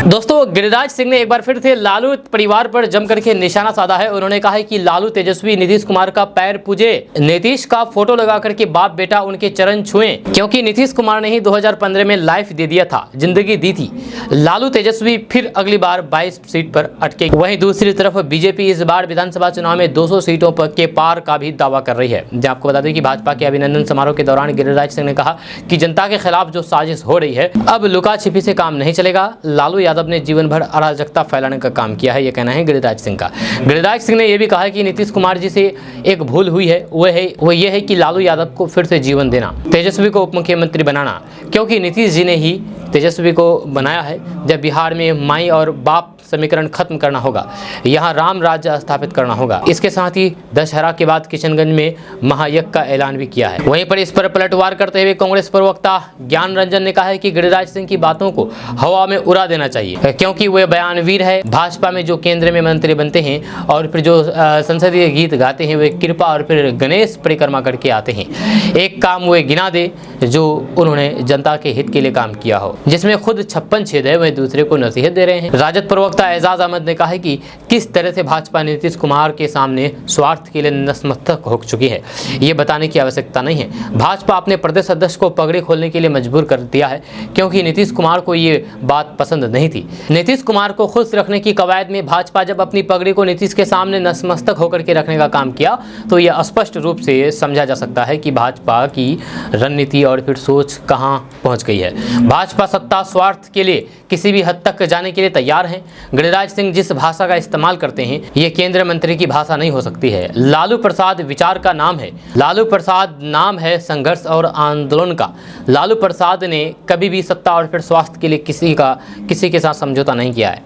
दोस्तों, गिरिराज सिंह ने एक बार फिर से लालू परिवार पर जम करके निशाना साधा है। उन्होंने कहा है कि लालू तेजस्वी नीतीश कुमार का पैर पूजे, नीतीश का फोटो लगा करके बाप बेटा उनके चरण छुएं, क्योंकि नीतीश कुमार ने ही 2015 में लाइफ दे दिया था, जिंदगी दी थी। लालू तेजस्वी फिर अगली बार 22 सीट पर अटके। वहीं दूसरी तरफ बीजेपी इस बार विधानसभा चुनाव में 200 सीटों पर के पार का भी दावा कर रही है। आपको बता दें कि भाजपा के अभिनंदन समारोह के दौरान गिरिराज सिंह ने कहा कि जनता के खिलाफ जो साजिश हो रही है, अब लुका छिपी से काम नहीं चलेगा। लालू यादव ने जीवन भर अराजकता फैलाने का काम किया है, यह कहना है गिरिराज सिंह का। गिरिराज सिंह ने यह भी कहा है कि नीतीश कुमार जी से एक भूल हुई है, वो ये है कि लालू यादव को फिर से जीवन देना, तेजस्वी को उप मुख्यमंत्री बनाना, क्योंकि नीतीश जी ने ही तेजस्वी को बनाया है। जब बिहार में माई और बाप समीकरण खत्म करना होगा, यहाँ राम राज्य स्थापित करना होगा। इसके साथ ही दशहरा के बाद किशनगंज में महायज्ञ का ऐलान भी किया है। वहीं पर इस पर पलटवार करते हुए कांग्रेस प्रवक्ता ज्ञान रंजन ने कहा है कि गिरिराज सिंह की बातों को हवा में उड़ा देना चाहिए, क्योंकि वे बयानवीर है। भाजपा में जो केंद्र में मंत्री बनते हैं और फिर जो संसदीय गीत गाते हैं, वे कृपा और फिर गणेश परिक्रमा करके आते हैं। एक काम वे गिना दे जो उन्होंने जनता के हित के लिए काम किया हो, जिसमें खुद 56 छेद है, वे दूसरे को नसीहत दे रहे हैं। राजद प्रवक्ता एजाज अहमद ने कहा है कि किस तरह से भाजपा नीतीश कुमार के सामने स्वार्थ के लिए नतमस्तक हो चुकी है, ये बताने की आवश्यकता नहीं है। भाजपा अपने प्रदेश अध्यक्ष को पगड़ी खोलने के लिए मजबूर कर दिया है, क्योंकि नीतीश कुमार को ये बात पसंद नहीं थी। नीतीश कुमार को खुश रखने की कवायद में भाजपा जब अपनी पगड़ी को नीतीश के सामने नतमस्तक होकर के रखने का काम किया, तो यह स्पष्ट रूप से समझा जा सकता है कि भाजपा की रणनीति और फिर सोच कहां पहुंच गई है। भाजपा सत्ता स्वार्थ के लिए किसी भी हद तक जाने के लिए तैयार है। गिरिराज सिंह जिस भाषा का इस्तेमाल करते हैं, ये केंद्रीय मंत्री की भाषा नहीं हो सकती है। लालू प्रसाद विचार का नाम है, लालू प्रसाद नाम है संघर्ष और आंदोलन का। लालू प्रसाद ने कभी भी सत्ता और फिर स्वास्थ्य के लिए किसी के साथ समझौता नहीं किया है।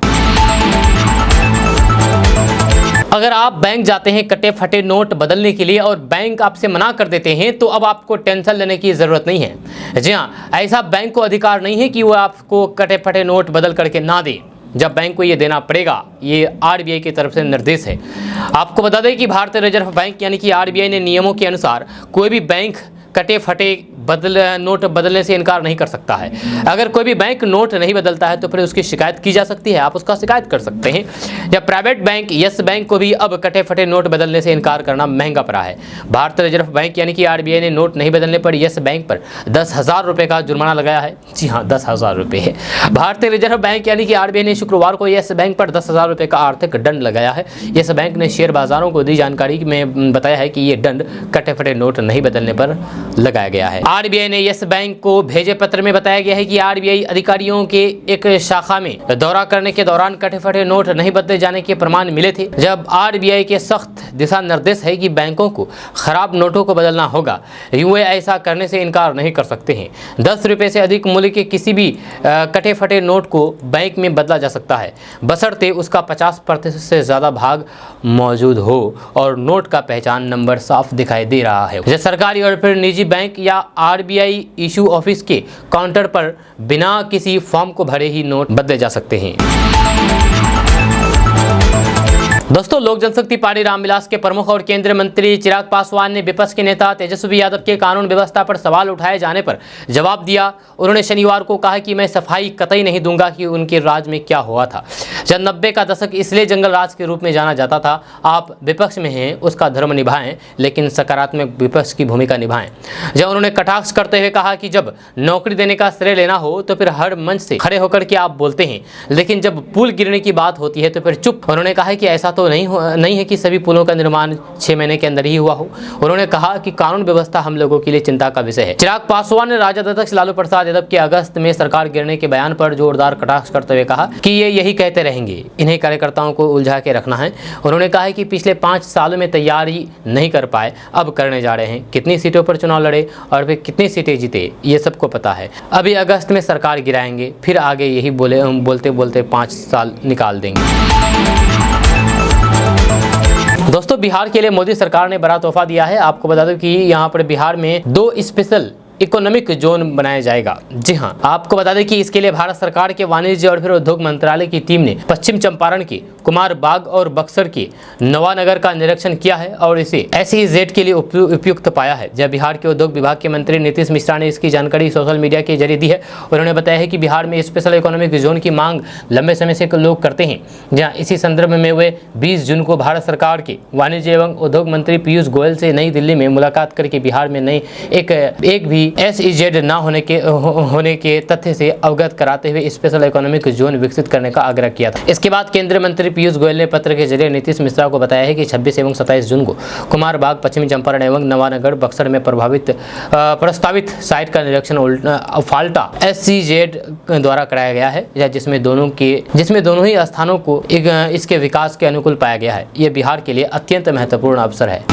अगर आप बैंक जाते हैं कटे फटे नोट बदलने के लिए और बैंक आपसे मना कर देते हैं, तो अब आपको टेंशन लेने की ज़रूरत नहीं है। जी हाँ, ऐसा बैंक को अधिकार नहीं है कि वो आपको कटे फटे नोट बदल करके ना दे। जब बैंक को ये देना पड़ेगा, ये आरबीआई की तरफ से निर्देश है। आपको बता दें कि भारतीय रिजर्व बैंक यानी कि आरबीआई ने नियमों के अनुसार कोई भी बैंक कटे फटे नोट बदलने से इनकार नहीं कर सकता है। अगर कोई भी बैंक नोट नहीं बदलता है तो फिर उसकी शिकायत की जा सकती है, आप उसका शिकायत कर सकते हैं। जब प्राइवेट बैंक यस बैंक को भी अब कटे फटे नोट बदलने से इनकार करना महंगा पड़ा है। भारतीय रिजर्व बैंक यानी कि आरबीआई ने नोट नहीं बदलने पर यस बैंक पर 10,000 रुपये का जुर्माना लगाया है। जी हाँ, 10,000 रुपये है। भारतीय रिजर्व बैंक यानी कि आरबीआई ने शुक्रवार को यस बैंक पर 10,000 रुपये का आर्थिक दंड लगाया है। यस बैंक ने शेयर बाजारों को दी जानकारी में बताया है कि ये दंड कटे फटे नोट नहीं बदलने पर लगाया गया है। आरबीआई ने यस बैंक को भेजे पत्र में बताया गया है कि आरबीआई अधिकारियों के एक शाखा में दौरा करने के दौरान कटे फटे नोट नहीं बदले जाने के प्रमाण मिले थे। जब आरबीआई के सख्त दिशा निर्देश है कि बैंकों को खराब नोटों को बदलना होगा, वे ऐसा करने से इनकार नहीं कर सकते हैं। 10 रुपये से अधिक मूल्य के किसी भी कटे फटे नोट को बैंक में बदला जा सकता है, बशर्ते उसका 50% से ज़्यादा भाग मौजूद हो और नोट का पहचान नंबर साफ दिखाई दे रहा है। जैसे सरकारी और फिर निजी बैंक या आरबीआई इशू ऑफिस के काउंटर पर बिना किसी फॉर्म को भरे ही नोट बदले जा सकते हैं। दोस्तों, लोक जनशक्ति पार्टी रामविलास के प्रमुख और केंद्रीय मंत्री चिराग पासवान ने विपक्ष के नेता तेजस्वी यादव के कानून व्यवस्था पर सवाल उठाए जाने पर जवाब दिया। उन्होंने शनिवार को कहा कि मैं सफाई कतई नहीं दूंगा कि उनके राज में क्या हुआ था। जब 90 का दशक इसलिए जंगल राज के रूप में जाना जाता था। आप विपक्ष में हैं, उसका धर्म निभाएं, लेकिन सकारात्मक विपक्ष की भूमिका निभाएं। जब उन्होंने कटाक्ष करते हुए कहा कि जब नौकरी देने का श्रेय लेना हो तो फिर हर मंच से खड़े होकर के आप बोलते हैं, लेकिन जब पुल गिरने की बात होती है तो फिर चुप। उन्होंने कहा कि ऐसा तो नहीं है कि सभी पुलों का निर्माण 6 महीने के अंदर ही हुआ हो। उन्होंने कहा कि कानून व्यवस्था हम लोगों के लिए चिंता का विषय है। चिराग पासवान ने राजद अध्यक्ष लालू प्रसाद यादव के अगस्त में सरकार गिरने के बयान पर जोरदार कटाक्ष करते हुए कहा कि ये यही कहते रहेंगे, इन्हें कार्यकर्ताओं को उलझा के रखना है। उन्होंने कहा कि पिछले 5 सालों में तैयारी नहीं कर पाए, अब करने जा रहे हैं। कितनी सीटों पर चुनाव लड़े और फिर कितनी सीटें जीते, ये सबको पता है। अभी अगस्त में सरकार गिराएंगे, फिर आगे यही बोलते बोलते 5 साल निकाल देंगे। दोस्तों, बिहार के लिए मोदी सरकार ने बड़ा तोहफा दिया है। आपको बता दूं कि यहाँ पर बिहार में 2 स्पेशल इकोनॉमिक जोन बनाया जाएगा। जी हाँ, आपको बता दें कि इसके लिए भारत सरकार के वाणिज्य और फिर उद्योग मंत्रालय की टीम ने पश्चिम चंपारण के कुमार बाग और बक्सर के नवानगर का निरीक्षण किया है और इसे SEZ के लिए उपयुक्त पाया है। जब बिहार के उद्योग विभाग के मंत्री नीतीश मिश्रा ने इसकी जानकारी सोशल मीडिया के जरिए दी है। उन्होंने बताया है कि बिहार में स्पेशल इकोनॉमिक जोन की मांग लंबे समय से लोग करते हैं। जहाँ इसी संदर्भ में वे 20 जून को भारत सरकार के वाणिज्य एवं उद्योग मंत्री पीयूष गोयल से नई दिल्ली में मुलाकात करके बिहार में नई एक भी SEZ न होने के तथ्य से अवगत कराते हुए स्पेशल इकोनॉमिक जोन विकसित करने का आग्रह किया था। इसके बाद केंद्रीय मंत्री पीयूष गोयल ने पत्र के जरिए नीतीश मिश्रा को बताया है कि 26 एवं 27 जून को कुमारबाग, पश्चिमी चंपारण एवं नवानगढ़, बक्सर में प्रस्तावित साइट का निरीक्षण फाल्टा SEZ द्वारा कराया गया है, जिसमें दोनों ही स्थानों को इसके विकास के अनुकूल पाया गया है। यह बिहार के लिए अत्यंत महत्वपूर्ण अवसर है।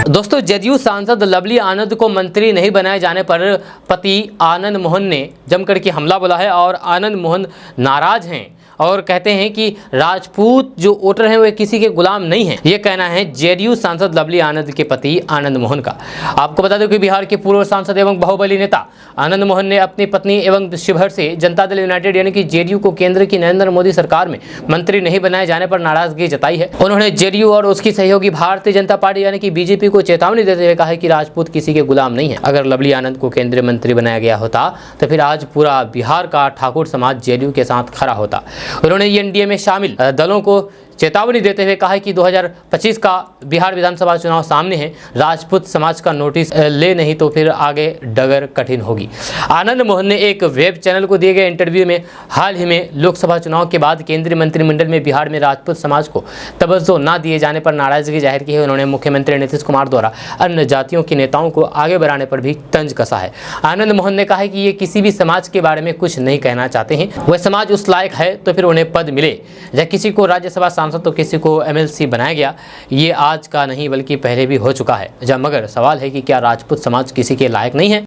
दोस्तों, जदयू सांसद लवली आनंद को मंत्री नहीं बनाए जाने पर पति आनंद मोहन ने जमकर के हमला बोला है और आनंद मोहन नाराज हैं और कहते हैं कि राजपूत जो वोटर हैं वे किसी के गुलाम नहीं हैं। ये कहना है जदयू सांसद लवली आनंद के पति आनंद मोहन का। आपको बता दें कि बिहार के पूर्व सांसद एवं बाहुबली नेता आनंद मोहन ने अपनी पत्नी एवं शिवहर से जनता दल यूनाइटेड यानी कि जेडीयू को केंद्र की नरेंद्र मोदी सरकार में मंत्री नहीं बनाए जाने पर नाराजगी जताई है। उन्होंने जेडीयू और उसकी सहयोगी भारतीय जनता पार्टी यानी कि बीजेपी को चेतावनी देते हुए कहा है कि राजपूत किसी के गुलाम नहीं है। अगर लवली आनंद को केंद्रीय मंत्री बनाया गया होता तो फिर आज पूरा बिहार का ठाकुर समाज जेडीयू के साथ खड़ा होता। उन्होंने एनडीए में शामिल दलों को चेतावनी देते हुए कहा कि 2025 का बिहार विधानसभा चुनाव सामने है, राजपूत समाज का नोटिस ले नहीं तो फिर आगे डगर कठिन होगी। आनंद मोहन ने एक वेब चैनल को दिए गए इंटरव्यू में हाल ही में लोकसभा चुनाव के बाद केंद्रीय मंत्रिमंडल में बिहार में राजपूत समाज को तवज्जो न दिए जाने पर नाराजगी जाहिर की है। उन्होंने मुख्यमंत्री नीतीश कुमार द्वारा अन्य जातियों के नेताओं को आगे बढ़ाने पर भी तंज कसा है। आनंद मोहन ने कहा है कि ये किसी भी समाज के बारे में कुछ नहीं कहना चाहते हैं। वह समाज उस लायक है तो फिर उन्हें पद मिले। या किसी को राज्यसभा सांसद तो किसी को MLC बनाया गया, ये आज का नहीं बल्कि पहले भी हो चुका है। मगर सवाल है कि क्या राजपूत समाज किसी के लायक नहीं है?